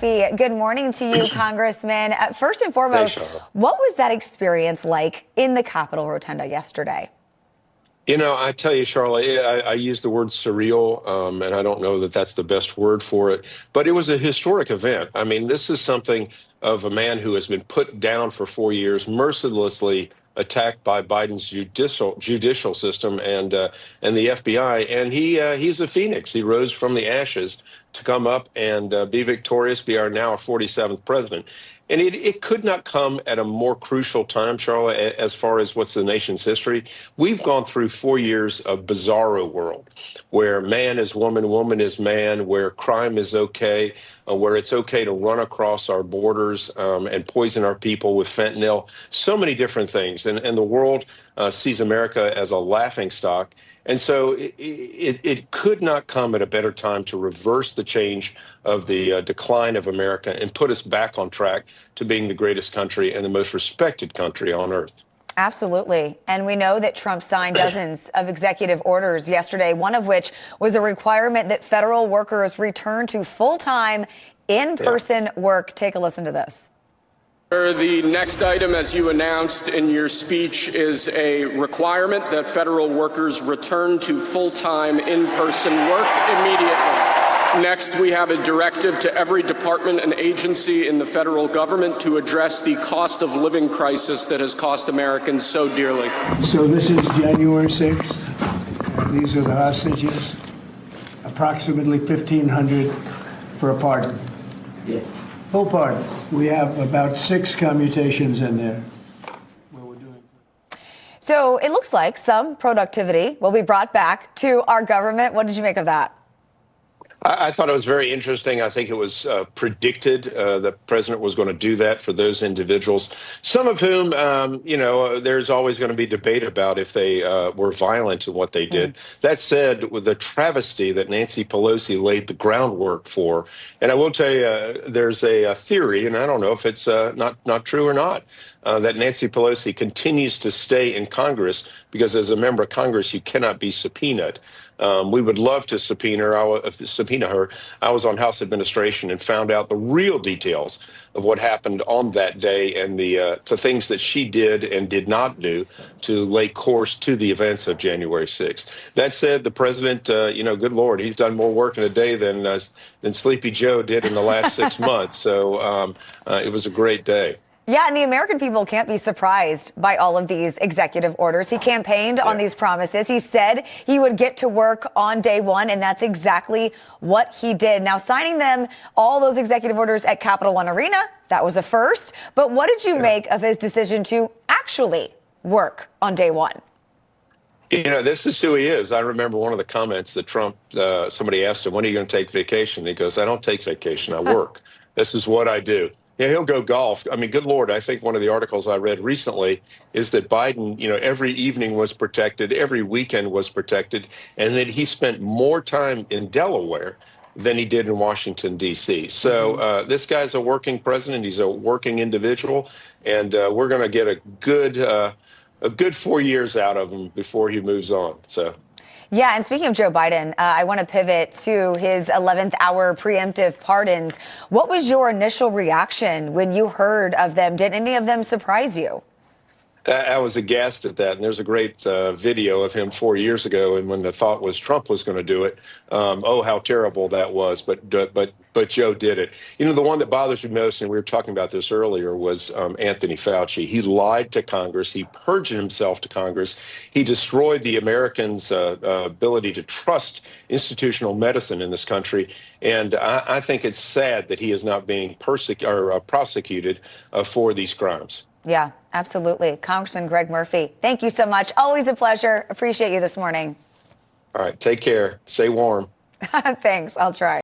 Good morning to you, Congressman. First and foremost, what was that experience like in the Capitol Rotunda yesterday? You know, I tell you, Charlotte, I use the word surreal, and I don't know that that's the best word for it, but it was a historic event. I mean, this is something of a man who has been put down for 4 years, mercilessly attacked by Biden's judicial system and the FBI, and he's a phoenix. He rose from the ashes to come up and be victorious, be our now 47th president. And it could not come at a more crucial time, Charlotte, as far as what's the nation's history. We've gone through 4 years of bizarro world where man is woman, woman is man, where crime is okay, where it's okay to run across our borders and poison our people with fentanyl, so many different things. And the world sees America as a laughingstock. And so it could not come at a better time to reverse the change of the decline of America and put us back on track to being the greatest country and the most respected country on earth. Absolutely. And we know that Trump signed dozens of executive orders yesterday, one of which was a requirement that federal workers return to full-time in-person work. Take a listen to this. The next item, as you announced in your speech, is a requirement that federal workers return to full-time in-person work immediately. Next, we have a directive to every department and agency in the federal government to address the cost of living crisis that has cost Americans so dearly. So this is January 6th, and these are the hostages, approximately 1,500 for a pardon. Yes. Full pardon. We have about 6 commutations in there. So it looks like some productivity will be brought back to our government. What did you make of that? I thought it was very interesting. I think it was predicted the president was going to do that for those individuals, some of whom, there's always going to be debate about if they were violent in what they did. That said, with the travesty that Nancy Pelosi laid the groundwork for, and I will tell you, there's a theory, and I don't know if it's not true or not, that Nancy Pelosi continues to stay in Congress because as a member of Congress, you cannot be subpoenaed. We would love to subpoena her. I was on House administration and found out the real details of what happened on that day and the things that she did and did not do to lay course to the events of January 6th. That said, the president, good Lord, he's done more work in a day than Sleepy Joe did in the last 6 months. So it was a great day. Yeah, and the American people can't be surprised by all of these executive orders. He campaigned on these promises. He said he would get to work on day one, and that's exactly what he did. Now, signing them, all those executive orders at Capital One Arena, that was a first. But what did you make of his decision to actually work on day one? You know, this is who he is. I remember one of the comments that Trump, somebody asked him, when are you going to take vacation? He goes, I don't take vacation, I work. This is what I do. Yeah, he'll go golf. I mean, good Lord, I think one of the articles I read recently is that Biden, every evening was protected, every weekend was protected, and that he spent more time in Delaware than he did in Washington, D.C. So this guy's a working president. He's a working individual, and we're going to get a good 4 years out of him before he moves on. So. Yeah, and speaking of Joe Biden, I want to pivot to his 11th hour preemptive pardons. What was your initial reaction when you heard of them? Did any of them surprise you? I was aghast at that, and there's a great video of him 4 years ago, and when the thought was Trump was going to do it, how terrible that was. But Joe did it. The one that bothers me most, and we were talking about this earlier, was Anthony Fauci. He lied to Congress. He perjured himself to Congress. He destroyed the Americans' ability to trust institutional medicine in this country. And I think it's sad that he is not being prosecuted for these crimes. Yeah, absolutely. Congressman Greg Murphy, thank you so much. Always a pleasure. Appreciate you this morning. All right. Take care. Stay warm. Thanks. I'll try.